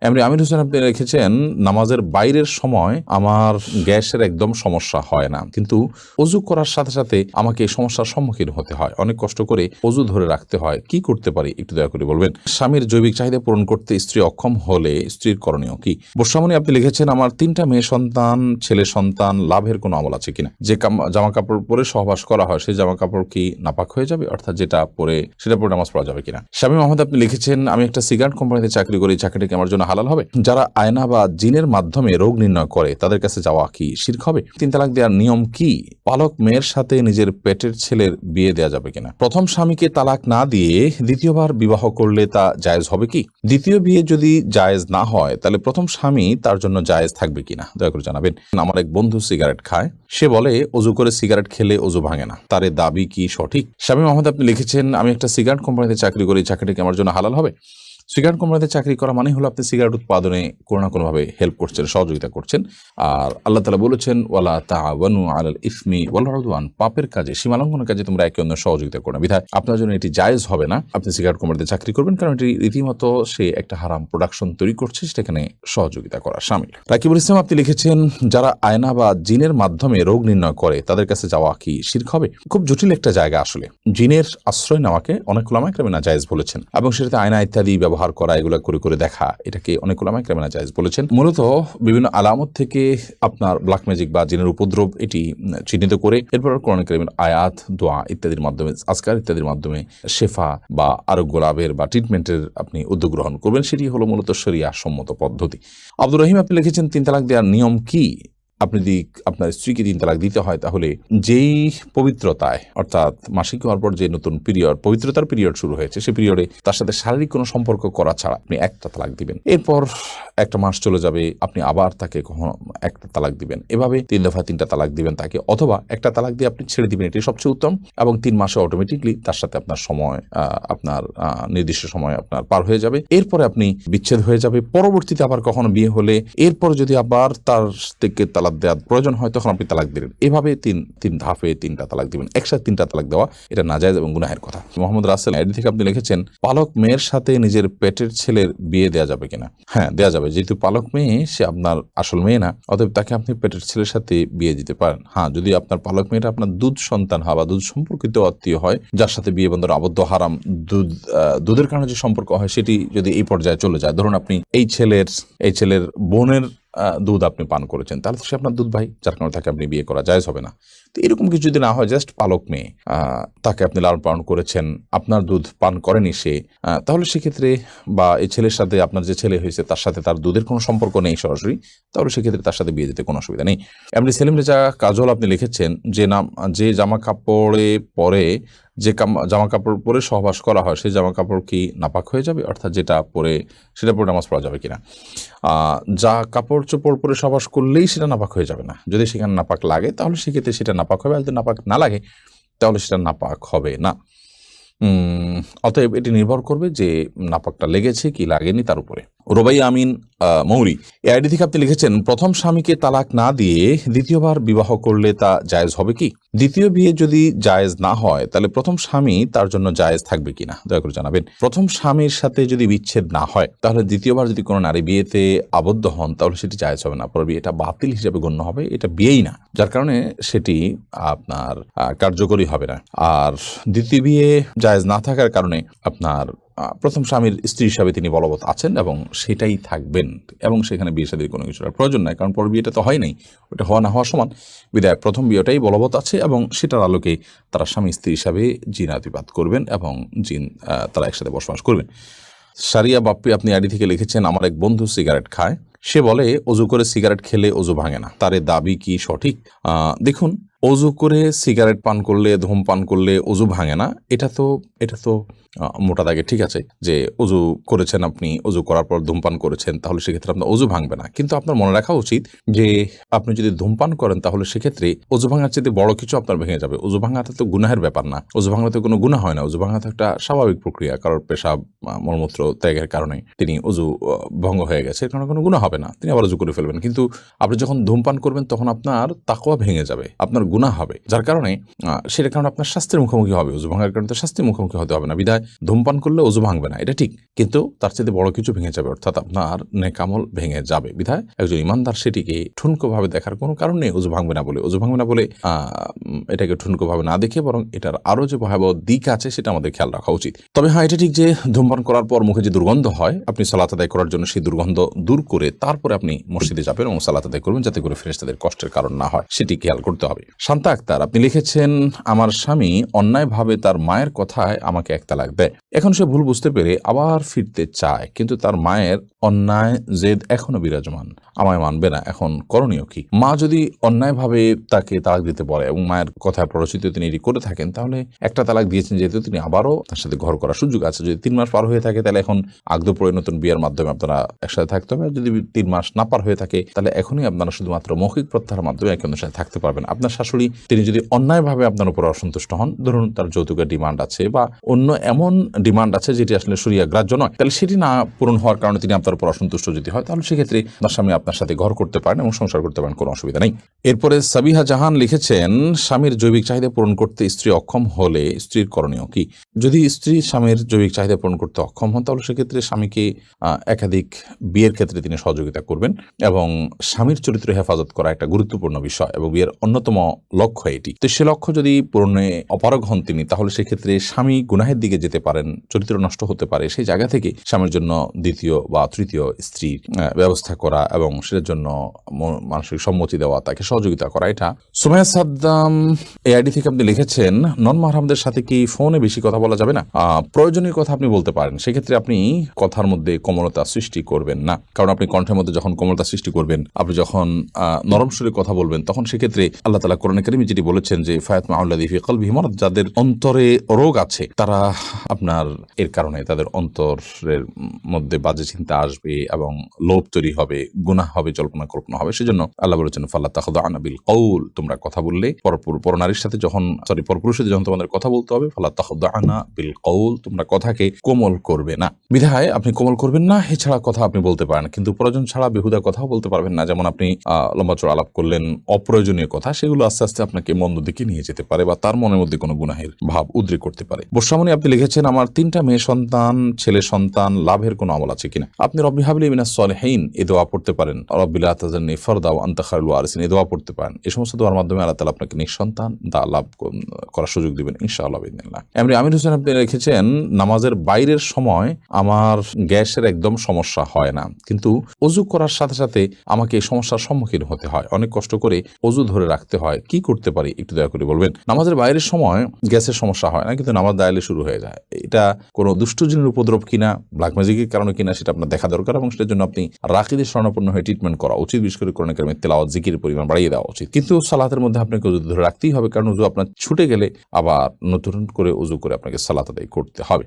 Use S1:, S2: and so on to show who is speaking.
S1: এমনি আমির হোসেন আপনি লিখেছেন, নামাজের বাইরের সময় আমার গ্যাসের একদম সমস্যা হয় না, কিন্তু অজু করার সাথে সাথে আমাকে এই সমস্যার সম্মুখীন হতে হয়, অনেক কষ্ট করে অজু ধরে রাখতে হয়, কি করতে পারি একটু দয়া করে বলবেন। স্বামীর জৈবিক চাহিদা পূরণ করতে স্ত্রী অক্ষম হলে স্ত্রীর করণীয় কি? বর্ষামণি আপনি লিখেছেন, আমার 3টা মেয়ে সন্তান, ছেলে সন্তান, লাভের কোনো আমল আছে কিনা? যে জামা কাপড় পরে সহবাস করা হয় সেই জামা কাপড় কি নাপাক হয়ে যাবে, অর্থাৎ যেটা পরে সেটা পরে নামাজ পড়া যাবে কিনা? স্বামী মোহাম্মদ আপনি লিখেছেন, আমি একটা সিগারেট কোম্পানিতে চাকরি করি, চাকরিটা কি আমার জন্য হালাল হবে? যারা আয়না বা জিনের মাধ্যমে রোগ নির্ণয় করে তাদের কাছে যাওয়া কি শিরক হবে? 3 তালাক দেওয়ার নিয়ম কি? পালক মেয়ের সাথে নিজের পেটের ছেলের বিয়ে দেওয়া যাবে কিনা? প্রথম স্বামীকে তালাক না দিয়ে দ্বিতীয়বার বিবাহ করলে তা জায়েজ হবে কি? দ্বিতীয় বিয়ে যদি জায়েজ না হয় তাহলে প্রথম স্বামী তার জন্য জায়েজ থাকবে কিনা দয়া করে জানাবেন। আমার এক বন্ধু সিগারেট খায়, সে বলে অজু করে সিগারেট খেলে অজু ভাঙে না, তার দাবি কি সঠিক? স্বামী মোহাম্মদ আপনি লিখেছেন, আমি একটা সিগারেট কোম্পানিতে চাকরি করি, চাকরিটা কি আমার জন্য হালাল হবে? সিগারেট কোম্পানিতে চাকরি করা মানে হলো আপনি সিগারেট উৎপাদনে কোনো না কোনোভাবে হেল্প করছেন, সহযোগিতা করছেন। আর আল্লাহ তাআলা বলেছেন, ওয়ালা তাআওয়ানু আলাল ইসমি ওয়াল উদওয়ান, পাপের কাজে, সীমালঙ্ঘনের কাজে তোমরা একে অন্যের সহযোগিতা করো না, বিধায় আপনার জন্য এটি জায়েজ হবে না আপনি সিগারেট কোম্পানিতে চাকরি করবেন, কারণ এটি রীতিমতো সে একটা হারাম প্রোডাকশন তৈরি করছে, সেখানে সহযোগিতা করা শামিল। রাকিবুল ইসলাম আপনি লিখেছেন, যারা আয়না বা জিনের মাধ্যমে রোগ নির্ণয় করে তাদের কাছে যাওয়া কি শিরক হবে? খুব জটিল একটা জায়গা আসলে। জিনের আশ্রয় নেওয়াকে অনেক উলামায়ে কেরাম নাজায়েজ বলেছেন, এবং সেটাতে আয়না ইত্যাদি ব্যবহার করা, এগুলো করে করে দেখা, এটাকে অনেক উলামায়ে কেরাম নাজায়েজ বলেছেন। মূলত বিভিন্ন আলামত থেকে আপনার ব্ল্যাক ম্যাজিক বা জিনের উপদ্রব এটি চিহ্নিত করে এরপর কোরআন কারীমের আয়াত, দোয়া ইত্যাদির মাধ্যমে, আজকার ইত্যাদির মাধ্যমে শেফা বা আরোগ্য লাভের বা ট্রিটমেন্টের আপনি উদ্যোগ গ্রহণ করবেন, সেটি হলো মূলত শরিয়া সম্মত পদ্ধতি। আব্দুর রহিম আপনি লিখেছেন, 3 তালাক দেওয়ার নিয়ম কি? আপনি যদি আপনার স্ত্রীকে 3 তালাক দিতে হয় তাহলে যেই পবিত্রতায়, অর্থাৎ মাসিক হওয়ার পর যে নতুন পিরিয়ড, পবিত্রতার পিরিয়ড শুরু হয়েছে, সেই পিরিয়ডে তার সাথে শারীরিক কোনো সম্পর্ক করা ছাড়া আপনি একটা তালাক দিবেন, এরপর একটা মাস চলে যাবে, আপনি আবার তাকে কখনো একটা তালাক দিবেন, এভাবে 3 দফা 3টা তালাক দিবেন তাকে, অথবা একটা তালাক দিয়ে আপনি ছেড়ে দিবেন, এটি সবচেয়ে উত্তম। এবং 3 মাসে অটোমেটিকলি তার সাথে আপনার সময়, আপনার নির্দিষ্ট সময় আপনার পার হয়ে যাবে, এরপরে আপনি বিচ্ছেদ হয়ে যাবে। পরবর্তীতে আবার কখনো বিয়ে হলে এরপর যদি আবার তার থেকে তালাক দেওয়ার প্রয়োজন হয় তখন আপনি তালাক দিবেন। এভাবে তিন ধাপে 3টা তালাক দিবেন। একসাথে 3টা তালাক দেওয়া এটা নাজায়েজ এবং গুনাহের কথা। মোহাম্মদ রাসেল আইডি থেকে আপনি লিখেছেন, পালক মেয়ের সাথে নিজের পেটের ছেলের বিয়ে দেওয়া যাবে কিনা? হ্যাঁ, দেওয়া যাবে। যেহেতু পালক মেয়ে সে আপনার আসল মেয়ে না, অতএব তাকে আপনি পেটের ছেলের সাথে বিয়ে দিতে পারেন। হ্যাঁ, যদি আপনার পালক মেয়েটা আপনার দুধ সন্তান হয় বা দুধ সম্পর্কিত আত্মীয় হয়, যার সাথে বিয়ে বন্ধন আবদ্ধ হারাম, দুধের কারণে যে সম্পর্ক হয় সেটি যদি এই পর্যায়ে চলে যায়, ধরুন আপনি এই ছেলের বোনের দুধ আপনি পান করেছেন, তাহলে তো সে আপনার দুধ ভাই, যার কারণে তাকে আপনি বিয়ে করা জায়েজ হবে না। তো এরকম কিছু যদি না হয়, জাস্ট পালক মেয়ে, তাকে আপনি লালন পালন করেছেন, আপনার দুধ পান করেনি সে, তাহলে সেক্ষেত্রে, বা এই ছেলের সাথে আপনার যে ছেলে হয়েছে তার সাথে তার দুধের কোনো সম্পর্ক নেই সরাসরি, তাহলে সেক্ষেত্রে তার সাথে বিয়ে দিতে কোনো অসুবিধা নেই। এমনি সেলিম রেজা কাজল আপনি লিখেছেন, যে জামা কাপড়ে পরে যে জামা কাপড় পরে সহবাস করা হয় সেই জামা কাপড় কি নাপাক হয়ে যাবে, অর্থাৎ যেটা পরে সেটা পরে নামাজ পড়া যাবে কিনা? যা কাপড় চোপড় পরে সহবাস করলেই সেটা নাপাক হয়ে যাবে না, যদি সেখানে নাপাক লাগে তাহলে সেক্ষেত্রে সেটা নাপাক হবে, আর যদি নাপাক না লাগে তাহলে সেটা নাপাক হবে না। অতএব এটি নির্ভর করবে যে নাপাকটা লেগেছে কি লাগেনি তার উপরে। রোবাই আমিন মৌরি এই আইডি থেকে আপনি লিখেছেন, প্রথম স্বামীকে তালাক না দিয়ে দ্বিতীয়বার বিবাহ করলে তা জায়েজ হবে কি? দ্বিতীয় বিয়ে যদি জায়েজ না হয় তাহলে প্রথম স্বামী তার জন্য জায়েজ থাকবে কিনা দয়া করে জানাবেন। প্রথম স্বামীর সাথে যদি বিচ্ছেদ না হয় তাহলে দ্বিতীয়বার যদি কোনো নারী বিয়েতে আবদ্ধ হন তাহলে সেটি জায়েজ হবে না, পরে বিয়েটা বাতিল হিসেবে গণ্য হবে, এটা বিয়েই না, যার কারণে সেটি আপনার কার্যকরী হবে না। আর দ্বিতীয় বিয়ে জায়েজ না থাকার কারণে আপনার প্রথম স্বামীর স্ত্রী হিসাবে তিনি বলবৎ আছেন এবং সেটাই থাকবেন, এবং সেখানে বিয়ে শাদীর কোনো কিছুর প্রয়োজন নাই, কারণ পর বিয়েটা তো হয় নাই, ওটা হওয়া না হওয়া সমান, বিধায় প্রথম বিয়েটাই বলবৎ আছে, এবং সেটার আলোকে তারা স্বামী স্ত্রী হিসাবে জিনাতিপাত করবেন এবং তারা একসাথে বসবাস করবেন। সারিয়া বাপ্পি আপনি আইডি থেকে লিখেছেন, আমার এক বন্ধু সিগারেট খায়, সে বলে অজু করে সিগারেট খেলে অজু ভাঙে না, তার দাবি কি সঠিক? দেখুন, অজু করে সিগারেট পান করলে, ধূমপান করলে অজু ভাঙে না, এটা তো মোটা দাগে ঠিক আছে যে অজু করেছেন, আপনি অজু করার পর ধূমপান করেছেন, তাহলে সেক্ষেত্রে আপনার অজু ভাঙবে না। কিন্তু আপনার মনে রাখা উচিত যে আপনি যদি ধূমপান করেন তাহলে সেক্ষেত্রে অজু ভাঙার চেয়ে বড় কিছু আপনার ভেঙে যাবে। অজু ভাঙাটা তো গুনাহের ব্যাপার না, অজু ভাঙাতে কোনো গুনাহ হয় না, অজু ভাঙা তো একটা স্বাভাবিক প্রক্রিয়া, কারোর পেশাব মলমূত্র ত্যাগের কারণে তিনি অজু ভঙ্গ হয়ে গেছে, এর কারণে কোনো গুনাহ হবে না, তিনি আবার অজু করে ফেলবেন। কিন্তু আপনি যখন ধূমপান করবেন তখন আপনার তাকওয়া ভেঙে যাবে, আপনার গুনাহ হবে, যার কারণে সেটার কারণে আপনার শাস্তির মুখোমুখি হবে। অজু ভাঙার কারণে তো শাস্তির মুখোমুখি হতে হবে না, বিধায় ধূমপান করলে ওযু ভাঙবে না, এটা ঠিক, কিন্তু তার চেয়ে বড় কিছু ভেঙে যাবে, অর্থাৎ আপনার নেক আমল ভেঙে যাবে। বিধায় একজন ইমানদার সেটিকে ঠুনকোভাবে দেখার কোনো কারণ নেই। ওযু ভাঙবে না বলে এটাকে ঠুনকোভাবে না দেখে বরং এটার আরো যে ভয়াবহ দিক আছে সেটা আমাদের খেয়াল রাখা উচিত। তবে হ্যাঁ, এটা ঠিক যে ধূমপান করার পর মুখে যে দুর্গন্ধ হয়, আপনি সালাত আদায় করার জন্য সেই দুর্গন্ধ দূর করে তারপরে আপনি মসজিদে যাবেন এবং সালাত আদায় করবেন, যাতে করে ফেরেশতাদের কষ্টের কারণ না হয়, সেটি খেয়াল করতে হবে। শান্তা আক্তার আপনি লিখেছেন, আমার স্বামী অন্যায়ভাবে তার মায়ের কথায় আমাকে এক তালাক দেয়। এখন সে ভুল বুঝতে পেরে আবার ফিরতে চায়, কিন্তু তার মায়ের অন্যায় জেদ এখনো বিরাজমান, আমায় মানবে না। এখন করণীয় কি? মা যদি অন্যায়ভাবে তাকে তালাক দিতে বলে এবং মায়ের কথায় প্ররোচিত তিনি এটি করে থাকেন, তাহলে একটা তালাক দিয়েছেন যেহেতু তিনি আবারও তার সাথে ঘর করার সুযোগ আছে। যদি 3 মাস পার হয়ে থাকে তাহলে এখন আগদ পড়ে নতুন বিয়ের মাধ্যমে আপনারা একসাথে থাকতে হবে। যদি 3 মাস না পার হয়ে থাকে তাহলে এখনই আপনারা শুধুমাত্র মৌখিক প্রত্যাহারের মাধ্যমে একে অন্যের সাথে থাকতে পারবেন। আপনার শাশুড়ি তিনি যদি অন্যায়ভাবে আপনার উপর অসন্তুষ্ট হন, ধরুন তার যৌতুকের ডিমান্ড আছে বা অন্য এমন ডিমান্ড আছে যেটি আসলে শরিয়া গ্রাহ্য নয়, তাহলে সেটি না পূরণ হওয়ার কারণে তিনি আপনার উপর অসন্তুষ্ট যদি হয়, তাহলে সেক্ষেত্রে আপনার স্বামী আপনার সাথে ঘর করতে পারেন এবং সংসার করতে পারেন, কোনো অসুবিধা নেই। এরপরে সাবিহা জাহান লিখেছেন, স্বামীর জৈবিক চাহিদা পূরণ করতে স্ত্রী অক্ষম হলে স্ত্রীর করণীয় কি? যদি স্ত্রী স্বামীর জৈবিক চাহিদা পূরণ করতে অক্ষম হন, তাহলে সেক্ষেত্রে স্বামীকে একাধিক বিয়ের ক্ষেত্রে তিনি সহযোগিতা করবেন এবং স্বামীর চরিত্র হেফাজত করা একটা গুরুত্বপূর্ণ বিষয় এবং বিয়ের অন্যতম লক্ষ্য এটি। তো সে লক্ষ্য যদি পূরণে অপারগ হন তিনি, তাহলে সেক্ষেত্রে স্বামী গুনাহের দিকে যেতে পারেন, চরিত্র নষ্ট হতে পারে। সেই জায়গা থেকে স্বামীর জন্য দ্বিতীয় বা তৃতীয় স্ত্রীর ব্যবস্থা করা এবং সেটার জন্য মানসিক সম্মতি দেওয়া, তাকে সহযোগিতা করা, এটা। সুমাইয়া সাদ্দাম এই আইডি থেকে আপনি লিখেছেন, নন মাহরামদের সাথে কি ফোনে বেশি কথা বলা যাবে না? প্রয়োজনীয় কথা আপনি বলতে পারেন, সেক্ষেত্রে আপনি কথার মধ্যে কোমলতা সৃষ্টি করবেন না, কারণ আপনি কণ্ঠের মধ্যে যখন কোমলতা সৃষ্টি করবেন, আপনি যখন নরম সুরে কথা বলবেন, তখন সেক্ষেত্রে আল্লাহ তাআলা কোরআনে কারীমে যেটি বলেছেন যে ফায়াতমাউল্লাযী ফি কলবিহি মারাদ, যাদের অন্তরে রোগ আছে তারা আপনার এর কারণে তাদের অন্তরের মধ্যে বাজে চিন্তা আসবে এবং লোভ তৈরি হবে, গুনাহ হবে, জল্পনা কল্পনা হবে। সেজন্য আল্লাহ বলেছেন ফালা তাখদা'না বিল কওল, তোমরা কথা বললে পরনারীর সাথে পরপুরুষের সাথে যখন তোমাদের কথা বলতে হবে, ফালা তাখদা'না বিল কওল, তোমরা কথাকে কোমল করবে না। বিধায় আপনি কোমল করবেন না, এছাড়া কথা আপনি বলতে পারেন, কিন্তু প্রয়োজন ছাড়া বেহুদা কথাও বলতে পারবেন না। যেমন আপনি লম্বা চড়া আলাপ করলেন অপ্রয়োজনীয় কথা, সেগুলো আস্তে আস্তে আপনাকে মন্দ দিকে নিয়ে যেতে পারে বা তার মনের মধ্যে কোনো গুনাহের ভাব উদ্রেক করতে পারে। বর্ষামণি আপনি লিখেছেন, আমার 3টা মেয়ে সন্তান, ছেলে সন্তান, লাভের কোনো আমল আছে কিনা? আপনি রব্বি হাবলি মিনাস সলিহিন এই দোয়া পড়তে পারেন, রব্বি লা তাযারনি ফারদা ওয়া আনতা খায়রুল ওয়ারিসিন এই দোয়া পড়তে পারেন। এই সমস্ত দোয়ার মাধ্যমে আল্লাহ তাআলা আপনাকে নিঃসন্তান লাভ করার সুযোগ দিবেন ইনশাআল্লাহ বিইذنিল্লাহ। এমনি আমির হোসেন আপনি লিখেছেন, নামাজের বাইরের সময় আমার গ্যাসের একদম সমস্যা হয় না, কিন্তু ওযু করার সাথে সাথে আমাকে এই সমস্যার সম্মুখীন হতে হয়, অনেক কষ্ট করে ওযু ধরে রাখতে হয়, কি করতে পারি একটু দয়া করে বলবেন? নামাজের বাইরের সময় গ্যাসের সমস্যা হয় না, কিন্তু নামাজ দাঁড়ালে শুরু হয়ে যায়। এটা কোনো দুষ্ট জিনের উপদ্রব কিনা, ব্ল্যাক ম্যাজিকের কারণে কিনা, সেটা আপনার দেখা দরকার এবং সেটার জন্য আপনি রাকিদের শরণাপন্ন হয়ে ট্রিটমেন্ট করা উচিত। বিশেষ করে কোরআন কারীমের তেলাওয়াত, জিকিরের পরিমাণ বাড়িয়ে দেওয়া উচিত। কিন্তু সালাতের মধ্যে আপনাকে ওযু ধরে রাখতেই হবে, কারণ ওযু আপনার ছুটে গেলে আবার নতুন করে ওযু করে আপনাকে সালাত আদায় করতে হবে।